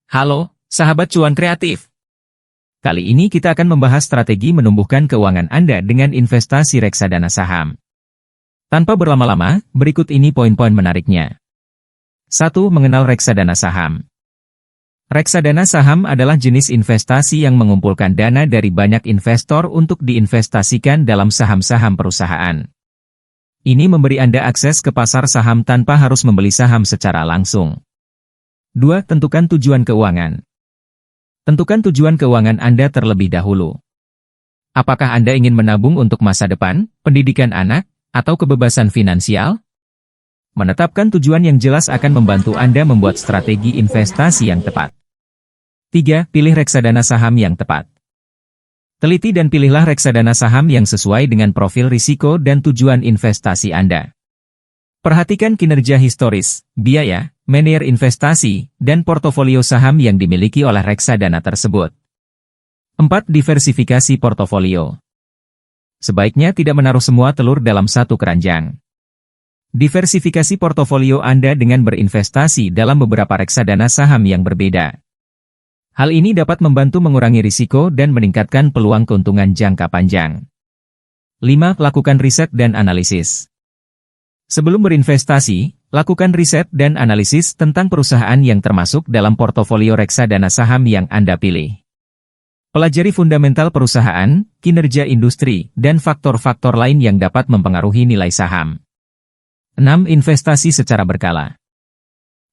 Halo, sahabat cuan kreatif. Kali ini kita akan membahas strategi menumbuhkan keuangan Anda dengan investasi reksadana saham. Tanpa berlama-lama, berikut ini poin-poin menariknya. 1. Mengenal reksadana saham. Reksadana saham adalah jenis investasi yang mengumpulkan dana dari banyak investor untuk diinvestasikan dalam saham-saham perusahaan. Ini memberi Anda akses ke pasar saham tanpa harus membeli saham secara langsung. 2. Tentukan tujuan keuangan. Tentukan tujuan keuangan Anda terlebih dahulu. Apakah Anda ingin menabung untuk masa depan, pendidikan anak, atau kebebasan finansial? Menetapkan tujuan yang jelas akan membantu Anda membuat strategi investasi yang tepat. 3. Pilih reksadana saham yang tepat. Teliti dan pilihlah reksadana saham yang sesuai dengan profil risiko dan tujuan investasi Anda. Perhatikan kinerja historis, biaya, manajer investasi, dan portofolio saham yang dimiliki oleh reksadana tersebut. 4. Diversifikasi portofolio. Sebaiknya tidak menaruh semua telur dalam satu keranjang. Diversifikasi portofolio Anda dengan berinvestasi dalam beberapa reksadana saham yang berbeda. Hal ini dapat membantu mengurangi risiko dan meningkatkan peluang keuntungan jangka panjang. 5. Lakukan riset dan analisis. Sebelum berinvestasi, lakukan riset dan analisis tentang perusahaan yang termasuk dalam portofolio reksadana saham yang Anda pilih. Pelajari fundamental perusahaan, kinerja industri, dan faktor-faktor lain yang dapat mempengaruhi nilai saham. 6. Investasi secara berkala.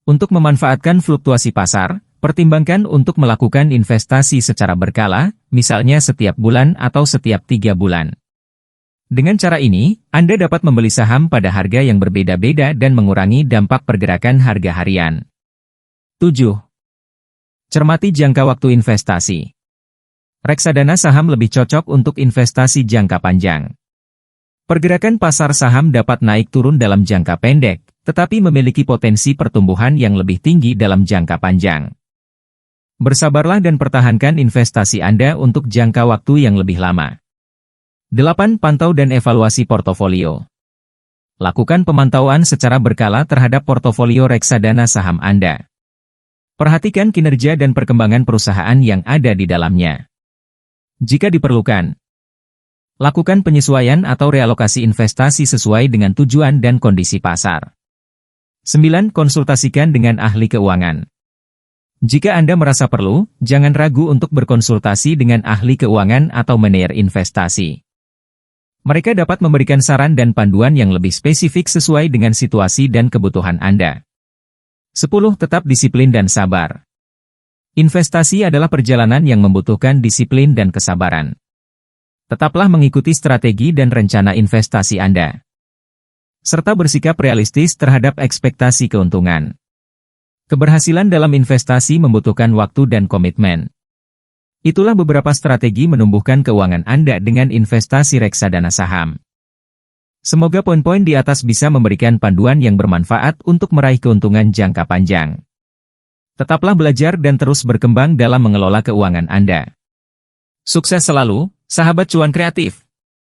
Untuk memanfaatkan fluktuasi pasar, pertimbangkan untuk melakukan investasi secara berkala, misalnya setiap bulan atau setiap 3 bulan. Dengan cara ini, Anda dapat membeli saham pada harga yang berbeda-beda dan mengurangi dampak pergerakan harga harian. 7. Cermati jangka waktu investasi. Reksadana saham lebih cocok untuk investasi jangka panjang. Pergerakan pasar saham dapat naik turun dalam jangka pendek, tetapi memiliki potensi pertumbuhan yang lebih tinggi dalam jangka panjang. Bersabarlah dan pertahankan investasi Anda untuk jangka waktu yang lebih lama. 8. Pantau dan evaluasi portofolio. Lakukan pemantauan secara berkala terhadap portofolio reksadana saham Anda. Perhatikan kinerja dan perkembangan perusahaan yang ada di dalamnya. Jika diperlukan, lakukan penyesuaian atau realokasi investasi sesuai dengan tujuan dan kondisi pasar. 9. Konsultasikan dengan ahli keuangan. Jika Anda merasa perlu, jangan ragu untuk berkonsultasi dengan ahli keuangan atau manajer investasi. Mereka dapat memberikan saran dan panduan yang lebih spesifik sesuai dengan situasi dan kebutuhan Anda. 10. Tetap disiplin dan sabar. Investasi adalah perjalanan yang membutuhkan disiplin dan kesabaran. Tetaplah mengikuti strategi dan rencana investasi Anda, serta bersikap realistis terhadap ekspektasi keuntungan. Keberhasilan dalam investasi membutuhkan waktu dan komitmen. Itulah beberapa strategi menumbuhkan keuangan Anda dengan investasi reksadana saham. Semoga poin-poin di atas bisa memberikan panduan yang bermanfaat untuk meraih keuntungan jangka panjang. Tetaplah belajar dan terus berkembang dalam mengelola keuangan Anda. Sukses selalu, sahabat cuan kreatif!